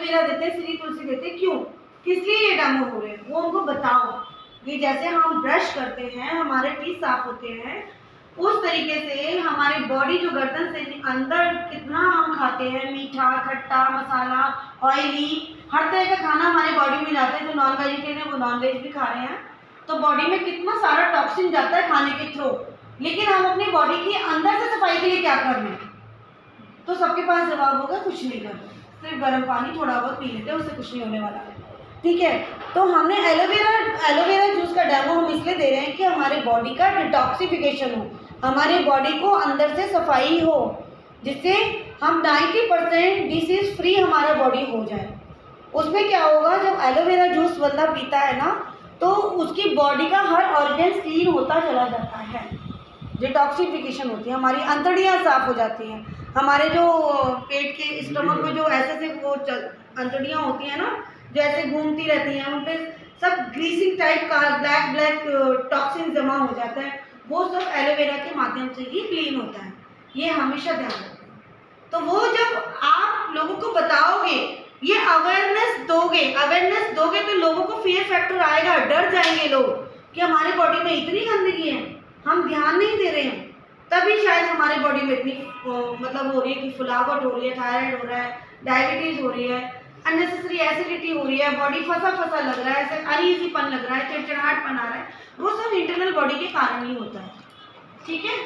Aloe vera देते हैं, श्री तुलसी देते हैं, क्यों, किस लिए ये डेमो हो रहे हैं वो उनको बताओ। ये जैसे हम ब्रश करते हैं, हमारे टीथ साफ होते हैं, उस तरीके से हमारी बॉडी जो गर्दन से अंदर कितना हम खाते हैं, मीठा, खट्टा, मसाला, ऑयली, हर तरह का खाना हमारी बॉडी में जाता है। जो नॉन वेजिटेरियन है वो नॉन वेज भी खा रहे हैं, तो बॉडी में कितना सारा टॉक्सिन जाता है खाने के थ्रू। लेकिन हम अपनी बॉडी की अंदर से सफाई के लिए क्या कर रहे हैं? तो सबके पास जवाब होगा कुछ नहीं कर रहे, सिर्फ गर्म पानी थोड़ा बहुत पी लेते हैं, उससे कुछ नहीं होने वाला है। ठीक है, तो हमने एलोवेरा जूस का डेमो हम इसलिए दे रहे हैं कि हमारे बॉडी का डिटॉक्सिफिकेशन हो, हमारी बॉडी को अंदर से सफाई हो, जिससे हम 90% डिसीज फ्री हमारा बॉडी हो जाए। उसमें क्या होगा, जब एलोवेरा जूस बंदा पीता है ना, तो उसकी बॉडी का हर ऑर्गन क्लीन होता चला जाता है, डिटॉक्सिफिकेशन होती है, हमारी अंतड़ियाँ साफ हो जाती हैं, हमारे जो पेट के स्टमक में जो ऐसे वो अंतड़ियाँ होती हैं ना, जो ऐसे घूमती रहती हैं, उन पर सब ग्रीसिंग टाइप का ब्लैक टॉक्सिन जमा हो जाता है, वो सब एलोवेरा के माध्यम से ही क्लीन होता है। ये हमेशा ध्यान रखें। तो वो जब आप लोगों को बताओगे, ये अवेयरनेस दोगे तो लोगों को फियर फैक्टर आएगा, डर जाएंगे लोग कि हमारी बॉडी में इतनी गंदगी है, हम ध्यान नहीं दे रहे हैं, तभी शायद हमारी बॉडी में इतनी मतलब हो रही है कि फुलावट हो रही है, थायराइड हो रहा है, डायबिटीज हो रही है, अननेसेसरी एसिडिटी हो रही है, बॉडी फंसा लग रहा है, ऐसे अनईजीपन लग रहा है, चिड़चिड़ाहटपन आ रहा है, वो सब इंटरनल बॉडी के कारण ही होता है। ठीक है,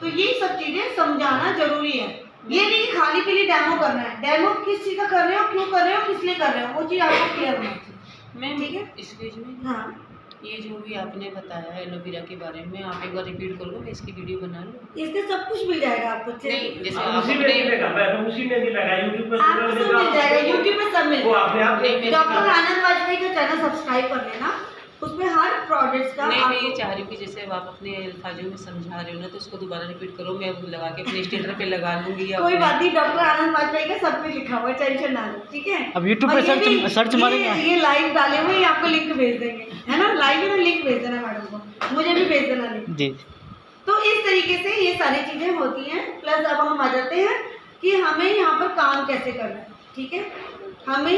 तो ये सब चीजें समझाना जरूरी है। ये नहीं कि खाली पीली डेमो करना है, डेमो किस चीज का कर रहे हो, क्यों कर रहे हो, किस लिए कर रहे हो, वो चीज आपको क्लियर होना चाहिए। मैम ठीक है, इस बीच में हाँ, ये जो भी आपने बताया एलोवेरा के बारे में, आप एक बार रिपीट करो, मैं इसकी वीडियो बना लूँ। इससे सब कुछ मिल जाएगा आपको। नहीं, जैसे आप आप उसी में मिलेगा, मैं उसी में भी लगा यूट्यूब पे आपको सब मिल जाएगा, यूट्यूब पे सब मिल वो आपने आप जाएगा। डॉक्टर आनंद वाजपेयी का चैनल सब्सक्राइब कर लेना, उसमें हर प्रोडक्ट्स का नहीं, मैं ये चाह रही हूँ कि जैसे अब आप अपने अल्फाजों में समझा रहे हो ना, तो उसको दोबारा रिपीट करो, मैं अब लगा के अपने स्टेटर पे लगा लूंगी। कोई बात नहीं, डॉक्टर आनंद वाजपेयी का सब कुछ लिखा हुआ है, टेंशन ना लो। ठीक है, अब यूट्यूब पे सर्च मारेंगे, ये लाइव डाले हुए ही आपको लिंक भेज देंगे, है ना, लाइव में लिंक भेज देना मैडम को, मुझे भी भेज देना लिंक जी। तो इस तरीके से ये सारी चीजें होती हैं। प्लस अब हम आ जाते हैं कि हमें यहाँ पर काम कैसे करना है। ठीक है, हमें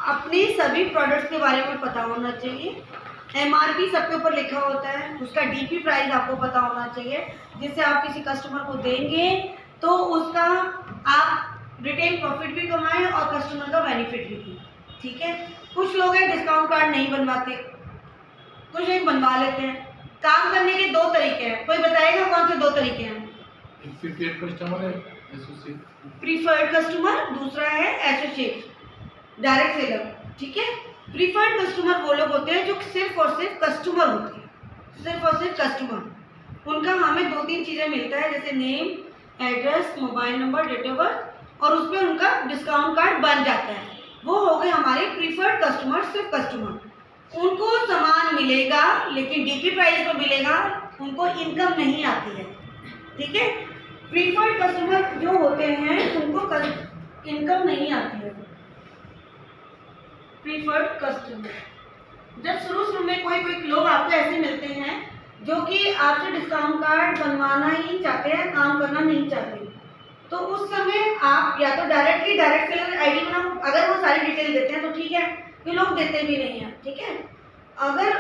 अपने सभी प्रोडक्ट्स के बारे में पता होना चाहिए, MRP सबके ऊपर लिखा होता है, उसका DP प्राइस आपको पता होना चाहिए, जिससे आप किसी कस्टमर को देंगे तो उसका आप रिटेल प्रॉफिट भी कमाएं और कस्टमर का बेनिफिट भी दें। ठीक है, कुछ लोग हैं डिस्काउंट कार्ड नहीं बनवाते, कुछ लोग बनवा लेते हैं। काम करने के दो तरीके हैं, कोई बताएगा कौन से दो तरीके हैं? प्रीपेड कस्टमर है, एसोसिएट, प्रीफर्ड कस्टमर, दूसरा है एसोसिएट, डायरेक्ट सेलर। ठीक है, प्रीफर्ड कस्टमर वो लोग होते हैं जो सिर्फ और सिर्फ कस्टमर होते हैं, सिर्फ और सिर्फ कस्टमर। उनका हमें 2-3 चीज़ें मिलता है, जैसे name, address, mobile number, date of birth, और उस पर उनका डिस्काउंट कार्ड बन जाता है। वो हो गए हमारे प्रीफर्ड कस्टमर, सिर्फ कस्टमर। उनको सामान मिलेगा लेकिन DP प्राइस पर मिलेगा, उनको इनकम नहीं आती है। ठीक है, प्रीफर्ड कस्टमर जो होते हैं उनको इनकम नहीं आती है। प्रीफर्ड कस्टमर जब शुरू में कोई लोग आपको ऐसे मिलते हैं जो कि आपसे डिस्काउंट कार्ड बनवाना ही चाहते हैं, काम करना नहीं चाहते, तो उस समय आप या तो डायरेक्ट सेलर ID बनाओ, अगर वो सारी डिटेल देते हैं तो ठीक है, ये लोग देते भी नहीं है। ठीक है, अगर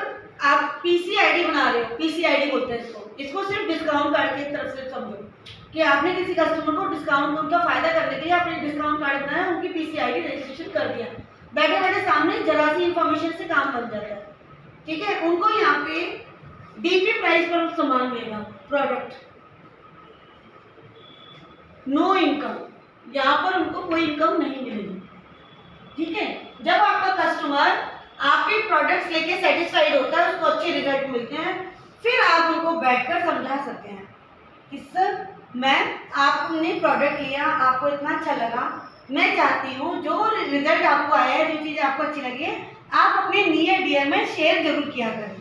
आप PC ID बना रहे हो, PC ID बोलते हैं इसको सिर्फ डिस्काउंट कार्ड की तरफ से समझो कि आपने किसी कस्टमर को डिस्काउंट, उनका फायदा करने के लिए आपने डिस्काउंट कार्ड बनाया, उनकी PC ID रजिस्ट्रेशन कर दिया, बैठे बैठे सामने जरा सी इंफॉर्मेशन से काम बन जाता है। ठीक है, उनको यहाँ पे DP प्राइस पर सामान मिलेगा, प्रोडक्ट, नो इनकम, यहाँ पर उनको कोई इनकम नहीं मिलेगी। ठीक है, जब आपका कस्टमर आपके प्रोडक्ट्स लेके सेटिस्फाइड होता है, उसको अच्छे रिजल्ट मिलते हैं, फिर आप उनको बैठकर समझा सकते हैं कि सर मैम आपने प्रोडक्ट लिया, आपको इतना अच्छा लगा, मैं चाहती हूँ जो रिजल्ट आपको आया है, जो चीज़ आपको अच्छी लगी है, आप अपने नियर डियर में शेयर जरूर किया करें।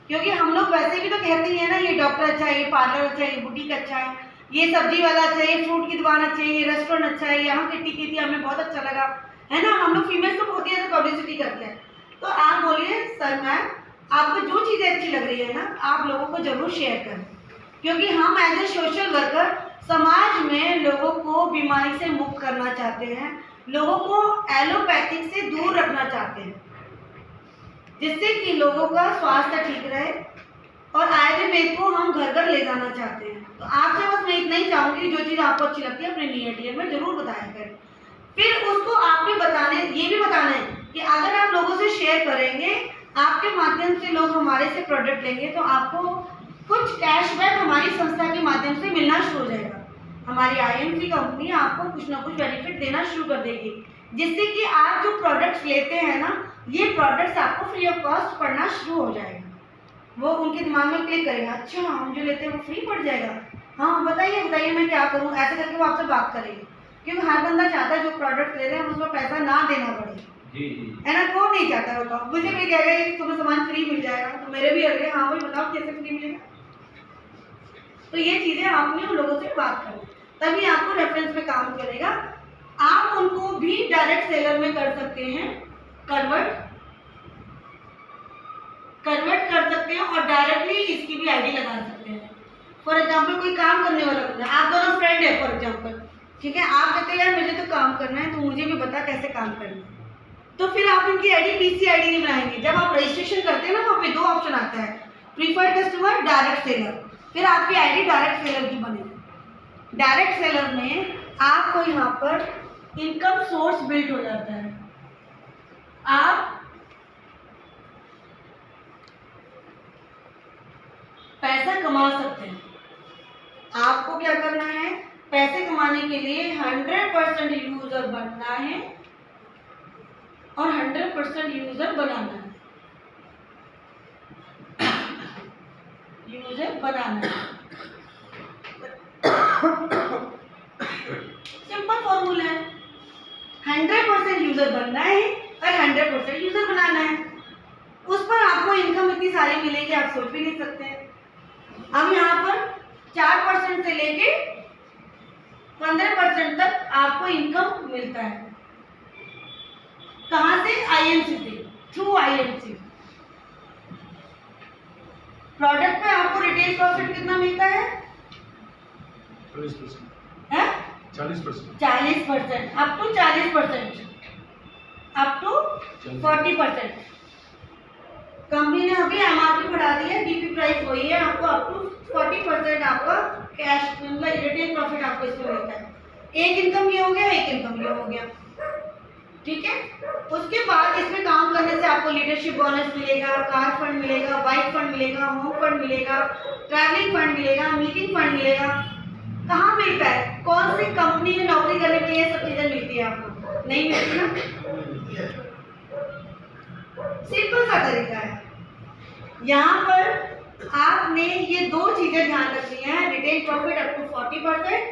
क्योंकि हम लोग वैसे भी तो कहते ही हैं ना, ये डॉक्टर अच्छा है, ये पार्लर अच्छा है, ये बुटीक अच्छा है, ये सब्जी वाला अच्छा है, ये फ्रूट की दुकान अच्छा है, ये रेस्टोरेंट अच्छा है, यहाँ किट्टी की थी, हमें बहुत अच्छा लगा, है ना। हम लोग फीमेल्स तो होती है तो पब्लिसिटी करते हैं, तो आप बोलिए सर मैम आपको जो चीज़ें अच्छी लग रही है ना, आप लोगों को जरूर शेयर करें, क्योंकि हम एज ए सोशल वर्कर समाज में लोगों को बीमारी से मुक्त करना चाहते हैं, लोगों को एलोपैथिक से दूर रखना चाहते हैं, जिससे कि लोगों का स्वास्थ्य ठीक रहे, और आयुर्वेद को हम घर घर ले जाना चाहते हैं। तो आपसे बस मैं इतना ही चाहूँगी, जो चीज़ आपको अच्छी लगती है अपने नियर डियर में जरूर बताया करें। फिर उसको आपने ये भी बताना है कि अगर आप लोगों से शेयर करेंगे, आपके माध्यम से लोग हमारे से प्रोडक्ट लेंगे, तो आपको कुछ कैशबैक हमारी संस्था के माध्यम से मिलना शुरू हो जाएगा। हमारी IMC कंपनी आपको कुछ ना कुछ बेनिफिट देना शुरू कर देगी, जिससे कि आप जो प्रोडक्ट्स लेते हैं ना, ये प्रोडक्ट्स आपको फ्री ऑफ कॉस्ट पड़ना शुरू हो जाएगा। वो उनके दिमाग में क्लिक करेगा, अच्छा हम जो लेते हैं वो फ्री पड़ जाएगा, हाँ बताइए बताइए मैं क्या करूँ, ऐसे करके वो आपसे बात करेंगे। क्योंकि हर बंदा चाहता है जो प्रोडक्ट ले रहे हैं उसको पैसा ना देना पड़े, है ना। कौन नहीं चाहता है बताओ। मुझे भी कहेगा कि तुम्हें सामान फ्री मिल जाएगा, तो मेरे भी अगले हाँ भाई बताओ कैसे फ्री मिलेगा। तो ये चीज़ें आपने उन लोगों से बात करो, तभी आपको रेफरेंस पे काम करेगा। आप उनको भी डायरेक्ट सेलर में कर सकते हैं, कन्वर्ट कर सकते हैं, और डायरेक्टली इसकी भी आईडी लगा सकते हैं। फॉर एग्जाम्पल कोई काम करने वाला बंदा, आप दोनों फ्रेंड है फॉर एग्जाम्पल, ठीक है, आप कहते हैं यार मुझे तो काम करना है, तो मुझे भी बता कैसे काम करना है। तो फिर आप उनकी आईडी PC आईडी नहीं बनाएंगे। जब आप रजिस्ट्रेशन करते हैं ना, वहाँ पे 2 ऑप्शन आता है, प्रीफर्ड कस्टमर, डायरेक्ट सेलर। फिर आपकी आईडी डायरेक्ट सेलर की बनेगी। डायरेक्ट सेलर में आपको यहाँ पर इनकम सोर्स बिल्ड हो जाता है। आप पैसा कमा सकते हैं। आपको क्या करना है, पैसे कमाने के लिए 100% यूजर बनना है और 100% यूजर बनाना है। सिंपल फॉर्मूला है, 100% यूजर बनना है और 100% यूजर बनाना है। उस पर आपको इनकम इतनी सारी मिलेगी आप सोच भी नहीं सकते हैं। अब यहाँ पर 4% से लेके 15% तक आपको इनकम मिलता है। कहाँ से? IMC से, थ्रू IMC। प्रोडक्ट पे आपको रिटेल प्रॉफिट कितना मिलता है? 40%, है 40%, 40%, up to 40%, up to 40%। Company ने अभी MRP बढ़ा दी है, DP प्राइस वही है, आपको अप टू 40% आपका कैश मतलब रिटेल प्रॉफिट आपको इसमें मिलता है। एक इनकम ये हो गया, एक इनकम ये हो गया, ठीक है। उसके बाद इसमें काम करने से आपको लीडरशिप बोनस मिलेगा, कार फंड मिलेगा, बाइक फंड मिलेगा, होम फंड मिलेगा, ट्रैवलिंग फंड मिलेगा, मीटिंग फंड मिलेगा। कहाँ मिलता है? कौन सी कंपनी में नौकरी करने के लिए ये सब चीजें मिलती है आपको? नहीं मिलती ना। सिंपल सा तरीका है। यहाँ पर आपने ये 2 चीजें ध्यान रखनी है, रिटेल प्रॉफिट अप टू 40%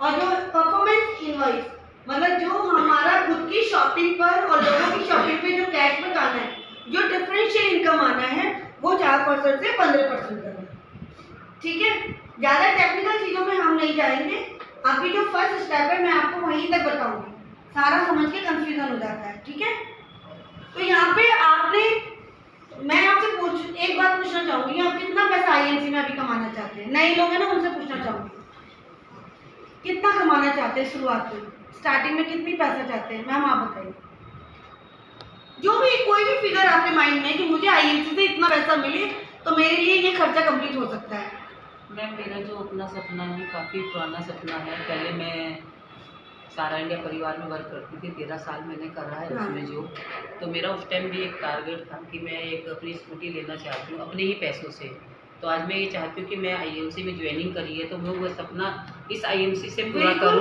और जो परफॉर्मेंस इनवॉइस मतलब जो हमारा खुद की शॉपिंग पर और लोगों की शॉपिंग पे जो कैशबैक आना है, जो डिफरेंशियल इनकम आना है, वो 4% से 15% करना है, ठीक है। ज़्यादा टेक्निकल चीज़ों में हम नहीं जाएंगे। अभी जो फर्स्ट स्टेप है मैं आपको वहीं तक बताऊंगी, सारा समझ के कंफ्यूजन हो जाता है, ठीक है। तो यहाँ पे मैं आपसे एक बात पूछना चाहूँगी, आप कितना पैसा IMC में अभी कमाना चाहते हैं? नए लोग हैं ना, उनसे पूछना चाहूँगी कितना कमाना चाहते हैं शुरुआत में, स्टार्टिंग में कितनी पैसा चाहते हैं? मैम आप बताइए, जो भी कोई भी फिगर आपके माइंड में कि मुझे IMC से इतना पैसा मिले तो मेरे लिए ये खर्चा कंप्लीट हो सकता है। मैम मेरा जो अपना सपना है काफ़ी पुराना सपना है। पहले मैं सारा इंडिया परिवार में वर्क करती थी, 13 साल मैंने करा है उसमें जो। तो मेरा उस टाइम भी एक टारगेट था कि मैं एक अपनी स्कूटी लेना चाहती हूँ अपने ही पैसों से। तो आज मैं ये चाहती हूँ कि मैं IMC में ज्वाइनिंग करी है तो मैं वो सपना इस IMC से पूरा करूँ।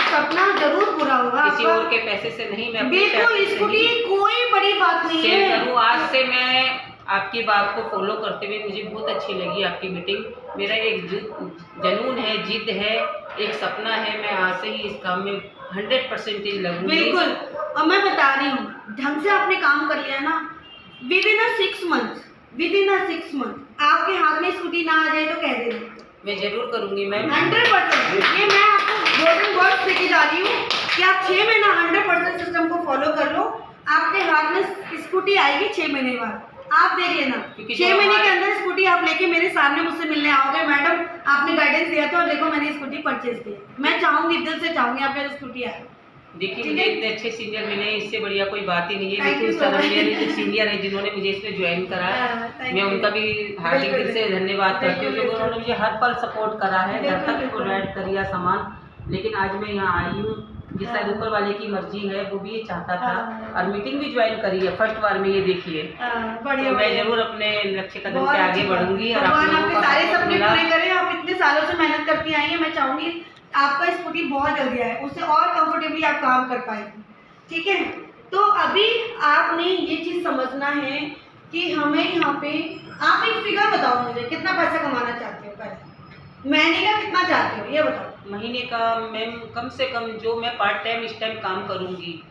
सपना जरूर पूरा होगा, किसी और के पैसे से नहीं, मैं बिल्कुल। स्कूटी कोई बड़ी बात नहीं है। आज से मैं आपकी बात को फॉलो करते हुए मुझे बहुत अच्छी लगी आपकी मीटिंग। मेरा एक जुनून है, जिद है, एक सपना है, मैं आज से ही इस काम में 100% लगूंगी। बिल्कुल। और मैं बता रही हूँ, ढंग से आपने काम कर लिया ना, विदिन अ 6 मंथ आपके हाथ में स्कूटी ना आ जाए तो कह देना। मैं जरूर करूंगी मैम, 100%। ये मैं आपको गोल्डन वर्ड्स देके जा रही हूँ कि आप 6 महीना 100% सिस्टम को फॉलो कर लो, आपके हाथ में स्कूटी आएगी 6 महीने बाद। आप देख लेना, क्योंकि 6 जो महीने के हमारे- अंदर स्कूटी आप लेके मेरे सामने मुझसे मिलने आओगे, मैडम आपने गाइडेंस दिया था और देखो मैंने स्कूटी परचेज की। मैं चाहूंगी, दिल से चाहूंगी आप मेरी स्कूटी आए। देखिए ठीक मुझे है? इतने अच्छे सीनियर मिले, इससे बढ़िया कोई बात ही नहीं है। Thank you बिल्कुल so सर much. मेरे जो सीनियर है जिन्होंने मुझे इसमें ज्वाइन करा है, thank मैं you. उनका भी हार्दिक दिल से धन्यवाद करती हूँ, बिल्कुल, क्योंकि उन्होंने मुझे हर पल सपोर्ट करा है, घर बिल्कुल, तक बिल्कुल। प्रोवाइड करिया सामान। लेकिन आज मैं यहाँ आई हूँ, जिस शायद ऊपर वाले की मर्जी है, वो भी ये चाहता था, हाँ। और मीटिंग भी ज्वाइन करी है फर्स्ट बार में, ये देखिए। बढ़िया, तो मैं जरूर अपने लक्ष्य कदम बहुत पे आगे अच्छी बात। बढ़ूंगी और आप भगवान लोगों आपके का सारे support सपने मिला। पूरे करें। आप इतने सालों से मेहनत करती आई हैं, मैं चाहूंगी आपका स्कूटी बहुत जल्दी आए, उससे और कंफर्टेबली आप काम कर पाएंगे। ठीक है, तो अभी आपने ये चीज समझना है कि हमें यहाँ पे आप एक फिगर बताओ मुझे, कितना पैसा कमाना चाहते हो, पहले महीने का कितना चाहते हो ये बताओ। महीने का मैम कम से कम जो मैं पार्ट टाइम इस टाइम काम करूंगी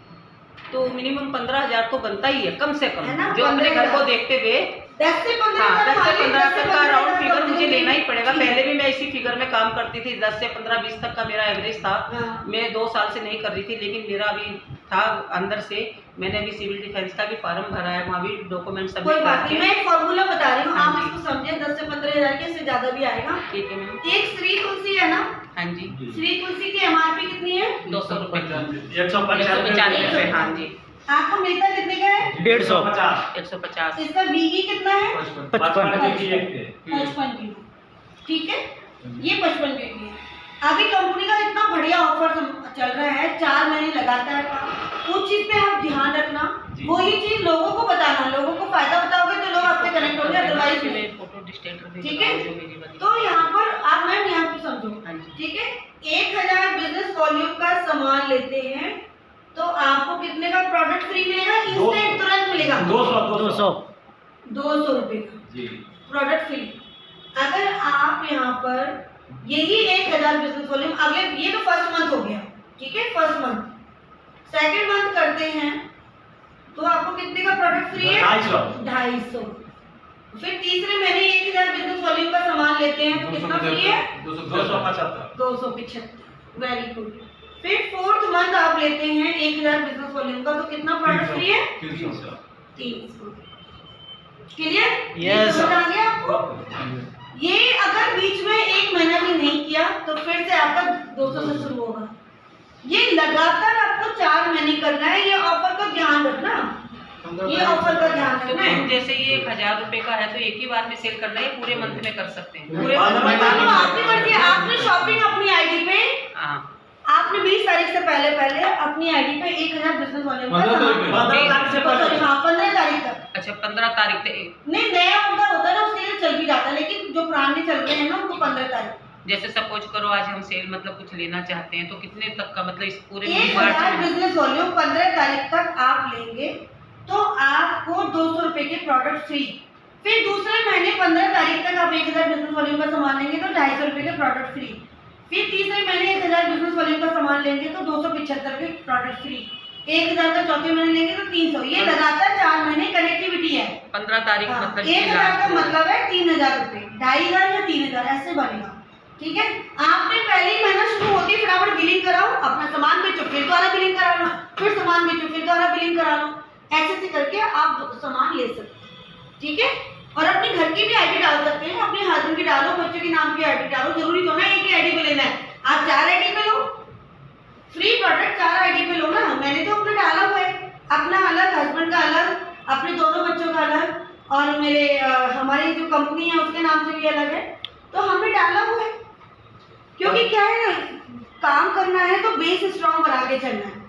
तो मिनिमम 15,000 तो बनता ही है कम से कम, है ना? जो अपने घर को 15,000 देखते हुए। 10 से 15 हाँ, 10 से 15 तक का राउंड फिगर तक मुझे लेना ही पड़ेगा। ठीक है। पहले भी मैं इसी फिगर में काम करती थी, 10 से 15 20 तक का मेरा एवरेज था। हाँ। मैं 2 साल से नहीं कर रही थी, लेकिन मेरा अभी था अंदर से, मैंने अभी सिविल डिफेंस का भी फॉर्म भरा है, वहाँ भी डॉक्यूमेंट कोई सबमिट बात नहीं, करके। मैं एक फॉर्मूला बता रही हूँ, हाँ आप जी। इसको समझे। 10 से 15,000 के, इससे ज्यादा भी आएगा। ठीक है मैम। एक श्री तुलसी है ना, हाँ जी, श्री तुलसी की एमआरपी कितनी है? 200 रुपये, 195 195 रुपये। हाँ जी, आपको मिलता कितने का है? 150 150। इसका बीई कितना है? 55 की एक थे। 55 किलो। ठीक है, ये 55 किलो है। अभी कंपनी का इतना बढ़िया ऑफर चल रहा है, 4 महीने लगातार का। उस चीज पे आप ध्यान रखना, जी। वही चीज लोगों को बताना, लोगों को फायदा बताओगे तो लोग आपसे कनेक्ट होंगे, अदरवाइज नहीं। फोटो डिस्टेंट ठीक है, तो यहाँ पर आप मैम यहाँ पे समझो, हाँ जी। ठीक है, 1000 बिजनेस वॉल्यूम का सामान लेते हैं तो आपको कितने का प्रोडक्ट फ्री मिलेगा? इंस्टेंट तुरंत मिलेगा 200 200 रुपए का जी। Product free. अगर आप यहाँ पर यही 1000 बिजनेस वॉल्यूम अगले, ये तो फर्स्ट मंथ हो गया, ठीक है, फर्स्ट मंथ, सेकंड मंथ करते हैं तो आपको कितने का प्रोडक्ट फ्री है? 250। फिर तीसरे महीने 1000 बिजनेस वॉल्यूम का सामान लेते हैं तो कितना फ्री है? 275। 275। Very good. फिर फोर्थ मंथ आप लेते हैं 1000 बिजनेस वॉल्यूम का तो कितना प्रोडक्ट फ्री है? 300। 300। क्लियर? Yes. समझ आ गया आपको? ये अगर बीच में 1 महीना भी नहीं किया तो फिर से आपका 200 से शुरू होगा। ये लगातार आपको 4 महीने करना है, ये ऑफर का ध्यान रखना, ये ऑफर का ध्यान तो रखना है। मैम जैसे ये 1000 रुपए का है तो एक ही बार में सेल करना है, पूरे मंथ में कर सकते हैं? पूरे आपने कर दिया, आपने शॉपिंग अपनी आईडी पे, हाँ, आपने 20 तारीख से पहले अपनी आईडी पे 1000 बिजनेस वॉल्यूम का 15 तारीख सामान- 15 तारीख से पहले। हाँ, 15 तारीख तक। अच्छा 15 तारीख तक। नहीं, नया मुद्दा होता है ना, उसके लिए चल भी जाता है, लेकिन जो पुराने चल रहे हैं ना उनको 15 तारीख। जैसे सपोज करो आज हम सेल मतलब कुछ लेना चाहते हैं तो कितने तक का, मतलब इस पूरे 1000 बिजनेस वॉल्यूम 15 तारीख तक आप लेंगे तो आपको 200 रुपए के प्रोडक्ट फ्री। फिर दूसरे महीने 15 तारीख तक आप 1000 बिजनेस वॉल्यूम का सामान लेंगे तो 250 रुपए के प्रोडक्ट फ्री। फिर तीसरे महीने 1000 बिजनेस वॉल्यूम का सामान लेंगे तो 275 के प्रोडक्ट फ्री। 1000 का चौथे महीने लेंगे तो 300। ये लगातार 4 महीने कनेक्टिविटी है। 15 तारीख हाँ, मतलब 1000 का मतलब है 3000 रुपए, 2500 या 3000 ऐसे बनेगा। ठीक है, आपने पहले ही महीना शुरू होते ही फटाफट बिलिंग कराओ, अपना सामान बेचो, फिर दोबारा बिलिंग करा लो, फिर सामान बेचो, फिर दोबारा बिलिंग करा लो, ऐसे करके आप सामान ले सकते हैं। ठीक है, और अपने घर की भी आईडी डाल सकते हैं, अपने हस्बैंड की डालो, बच्चों के नाम की आईडी डालो, जरूरी तो ना एक ही आईडी पे लेना है, आप 4 आईडी पे लो, फ्री प्रोडक्ट 4 आईडी पे लो ना। मैंने तो अपना डाला हुआ है, अपना अलग, हस्बैंड का अलग, अपने दोनों बच्चों का अलग, और मेरे हमारी जो कंपनी है उसके नाम से भी अलग है, तो हमने डाला हुआ है। क्योंकि क्या है ना, काम करना है तो बेस स्ट्रॉन्ग बना के चलना है,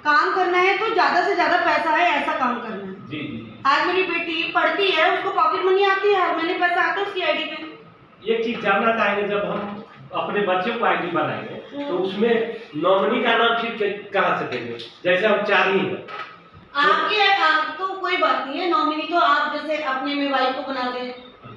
काम करना है तो ज्यादा से ज्यादा पैसा है ऐसा काम करना है। जी जी। आज मेरी बेटी पढ़ती है, उसको पॉकेट मनी आती है, हर महीने पैसा आता है उसकी आईडी पे। एक चीज जानना चाहेंगे, जब हम अपने बच्चों को आईडी बनाएंगे तो उसमें नॉमिनी का नाम फिर कहाँ से देंगे? जैसे हम 4 ही हैं आप तो कोई बात नहीं है, नॉमिनी तो आप जैसे अपने में वाइफ को बना दें,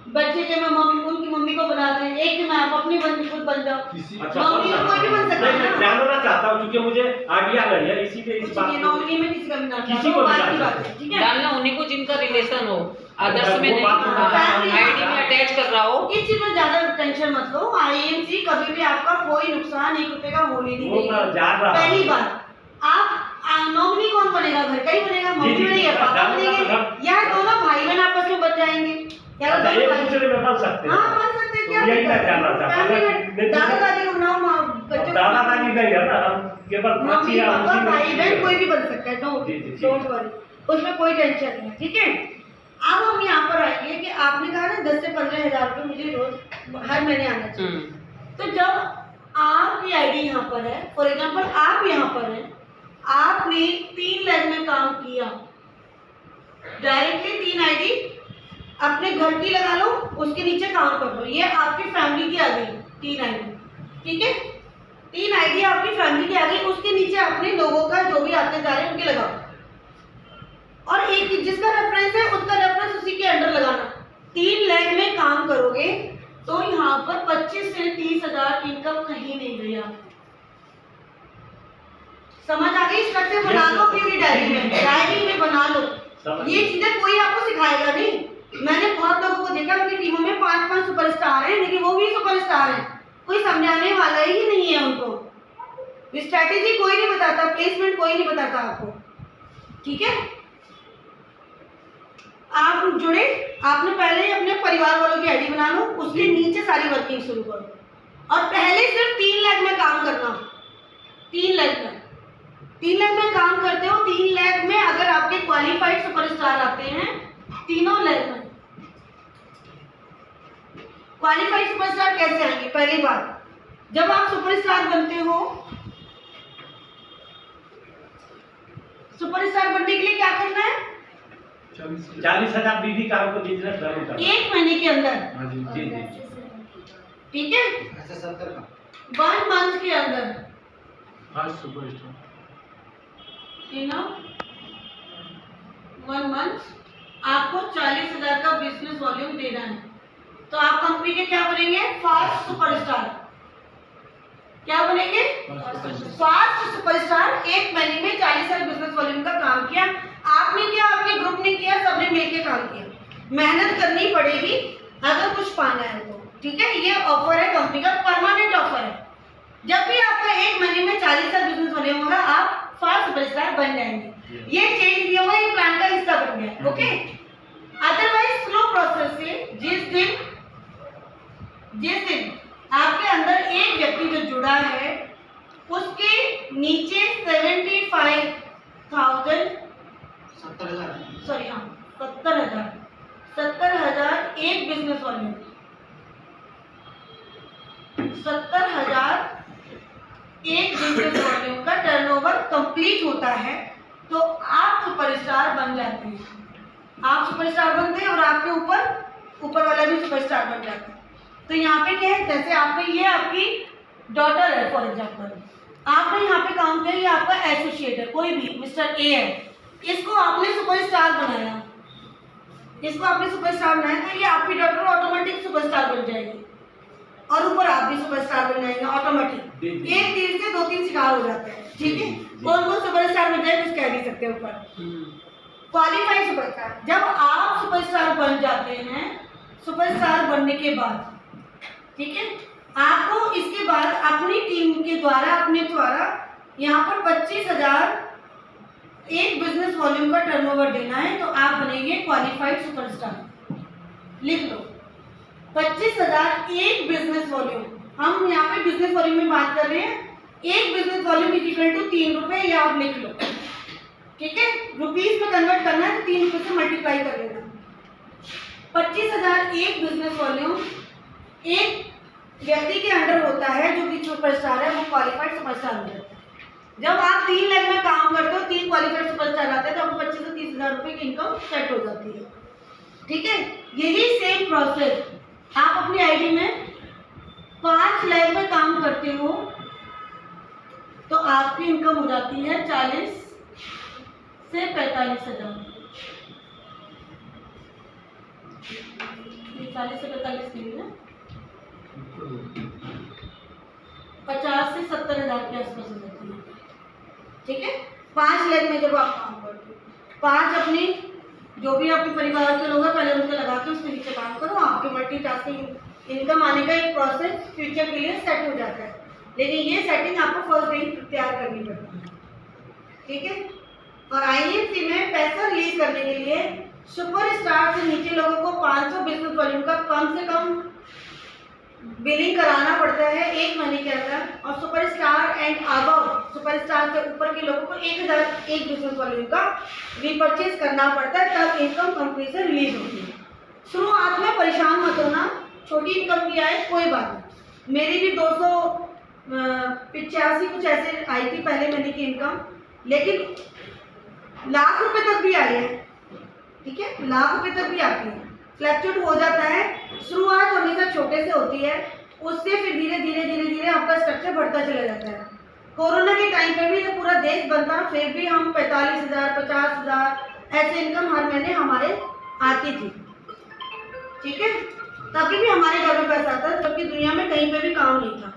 बच्चे के में मम्मी, उनकी मम्मी को बना दें, एक में आप अपनी खुद बन जाओ। अच्छा, नॉमिनी कोई भी बन सकता है मैं ना। जानना चाहता हूँ क्योंकि मुझे आइडिया नहीं है, इसीलिए इस बात को- नॉमिनी में किसी का भी नाम किसी को भी बात डाल की बात सकते है, हैं। ठीक है। डालना उन्हीं को जिनका रिलेशन हो, आदर्श में वो नहीं, बात है। आईडी में अटैच कर रहा हो। इस चीज में ज्यादा टेंशन मत लो, आईएमसी कभी भी आपका कोई नुकसान 1 रुपए का होने नहीं वो मैं देगी। जान रहा हूँ। पहली बात, आप नॉमिनी कौन बनेगा? घर का ही बनेगा, मम्मी जी, बनेगी या पापा डालना तो बनेंगे, सब- या दोनों भाई बहन आपस में बन जाएंगे, या अच्छा, दोनों एक भाई- दूसरे में बन सकते हैं। हाँ बन सकते हैं, क्या तो यही मैं दिक्कत है? जानना चाहता था। फैमिली में दादा दादी को बनाओ, बच्चों को दादा दादी नहीं है ना, हम केवल मम्मी बच्ची या पापा उसी में- भाई बहन कोई भी बन सकता है, जी, जी, जी। डोंट वरी, उसमें कोई टेंशन नहीं है, ठीक है। अब हम यहाँ पर आएंगे कि आपने कहा ना 10 से 15 हज़ार रुपये मुझे रोज हर महीने आना चाहिए। तो जब आपकी आईडी यहाँ पर है, फॉर एग्जांपल आप यहाँ पर हैं, आपने 3 लाख में काम किया, डायरेक्टली 3 आईडी अपने घर की लगा लो, उसके नीचे काम कर लो, ये आपकी फैमिली की आ गई 3 आईडी, ठीक है। 3 आईडी आपकी फैमिली की आ गई, उसके नीचे अपने लोगों का जो भी आते जा रहे हैं उनके लगाओ, और एक जिसका रेफरेंस है उसका रेफरेंस उसी के अंडर लगाना। 3 लाख में काम करोगे तो यहाँ पर 25 से 30 हज़ार इनकम कहीं नहीं गई आप। समझ आ गई? स्ट्रक्चर बना लो अपनी डायरी में बना लो। ये चीजें कोई आपको सिखाएगा नहीं। मैंने बहुत लोगों को देखा उनकी टीमों में 5-5 सुपरस्टार हैं, लेकिन वो भी सुपरस्टार हैं, कोई समझाने वाला ही नहीं है उनको। स्ट्रैटेजी कोई नहीं बताता, प्लेसमेंट कोई नहीं बताता आपको, ठीक है। आप जुड़े, आपने पहले ही अपने परिवार वालों की आईडी बना लो, उसके नीचे सारी वर्किंग शुरू करो, और पहले सिर्फ 3 लाख में काम करना। 3 लाख में काम करते हो, 3 लाख में अगर आपके क्वालिफाइड सुपरस्टार आते हैं, तीनों लाख में क्वालिफाइड सुपरस्टार कैसे आएंगे? पहली बात, जब आप सुपरस्टार बनते हो, सुपरस्टार बनने के लिए क्या करना है? 40,000 बीवी का हमको बिजनेस चालू करना है। 1 महीने के अंदर, हाँ जी जी जी ठीक है, 1 मंथ के अंदर, फास्ट सुपरस्टार 1 मंथ आपको 40,000 का बिजनेस वॉल्यूम देना है। तो आप कंपनी के क्या बनेंगे? Fast superstar. क्या बनेंगे? Fast superstar. 1 महीने में 40,000 बिजनेस वॉल्यूम का काम किया आपने, किया आपके ग्रुप ने किया, सबने मिलकर काम किया। मेहनत करनी पड़ेगी अगर कुछ पाना है तो, ठीक है। ये ऑफर है कंपनी का, परमानेंट ऑफर है। जब भी आपका 1 महीने में 40,000 बिजनेस वॉल्यूम होगा, आप फास्ट सुपरस्टार बन जाएंगे। ये चेंज नहीं होगा, ये प्लान का हिस्सा बन गया, ओके। अदरवाइज स्लो प्रोसेस से जिस दिन आपके अंदर एक व्यक्ति जो जुड़ा है, उसके नीचे 70,000 एक बिजनेस वॉल्यूम, 70,000 एक बिजनेस वॉल्यूम का टर्नओवर कंप्लीट होता है, तो आप सुपरस्टार बन जाते हैं। आप सुपरस्टार बनते हैं और आपके ऊपर वाला भी सुपरस्टार बन जाता है। तो यहाँ पे क्या है, जैसे आपने, ये आपकी डॉटर है फॉर एग्जाम्पल, आपने यहाँ पे काम किया, ये आपका एसोसिएट है, कोई भी मिस्टर ए है, इसको आपने सुपरस्टार बनाया, तो ये आपकी डॉटर ऑटोमेटिक सुपरस्टार बन जाएगी, और ऊपर आप भी सुपरस्टार बन जाएंगे ऑटोमेटिक। एक तीर से 2-3 शिकार हो जाते हैं, ठीक है। कौन कौन सुपरस्टार बन जाए कुछ कह नहीं सकते ऊपर। क्वालिफाइड सुपरस्टार, जब आप सुपरस्टार बन जाते हैं, सुपरस्टार बनने के बाद, ठीक है, आपको इसके बाद अपनी टीम के द्वारा, अपने द्वारा यहाँ पर 25,000 एक बिजनेस वॉल्यूम का टर्नओवर देना है, तो आप बनेंगे क्वालिफाइड सुपरस्टार। लिख लो, 25,000 एक बिजनेस वॉल्यूम। हम यहाँ पे बिजनेस वॉल्यूम में बात कर रहे हैं, एक business volume is equal to 3 रुपये, ये आप लिख लो, ठीक है। रुपीज में कन्वर्ट करना है तो 3 रुपये से मल्टीप्लाई कर लेना। 25,000 एक बिजनेस वॉल्यूम एक व्यक्ति के अंडर होता है, जो कि सुपरस्टार है, वो क्वालिफाइड सुपरस्टार हो जाता है। जब आप 3 लाख में काम करते हो, 3 क्वालिफाइड सुपरस्टार आते हैं, तो आपको 25 से 30,000 रुपये की इनकम सेट हो जाती है, ठीक है। यही सेम प्रोसेस आप अपनी आईडी में 5 लाख में काम करते हो, तो आपकी इनकम हो जाती है 40 से 45,000। 40 से 45 नहीं है, 50 से 70,000 के आसपास हो जाती है, ठीक है। 5 लाख में जब आप काम करते हो, 5 अपनी जो भी आपके परिवार के लोग हैं पहले उनके लगा के उसके नीचे काम करो, आपके मल्टीटास्किंग इनकम आने का एक प्रोसेस फ्यूचर के लिए सेट हो जाता है। लेकिन ये सेटिंग आपको फर्स्ट डे तैयार करनी पड़ती है। ठीक है। और आईएफसी में पैसा रिलीज करने के लिए सुपरस्टार से नीचे लोगों को 500 बिजनेस वॉल्यूम का कम से कम बिलिंग कराना पड़ता है 1 महीने के अंदर, और सुपरस्टार एंड अबव, सुपरस्टार से ऊपर के लोगों को 1001 बिजनेस वॉल्यूम का रीपर्चेज करना पड़ता है, तब इनकम कंपनी से रिलीज होती है। शुरुआत में परेशान मत होना, छोटी इनकम भी आए कोई बात नहीं। मेरी भी 285 कुछ ऐसे आई थी पहले महीने की इनकम, लेकिन लाख रुपए तक भी आई है, ठीक है, लाख रुपए तक भी आती है। फ्लैक्चुएट हो जाता है, शुरुआत हमेशा छोटे से होती है, उससे फिर धीरे धीरे धीरे धीरे आपका स्ट्रक्चर बढ़ता चला जाता है। कोरोना के टाइम पे भी ये पूरा देश बनता, फिर भी हम 45,000 50,000 ऐसे इनकम हर महीने हमारे आती थी, ठीक है। तभी भी हमारे घर में पैसा आता, जबकि दुनिया में कहीं पे भी काम नहीं था।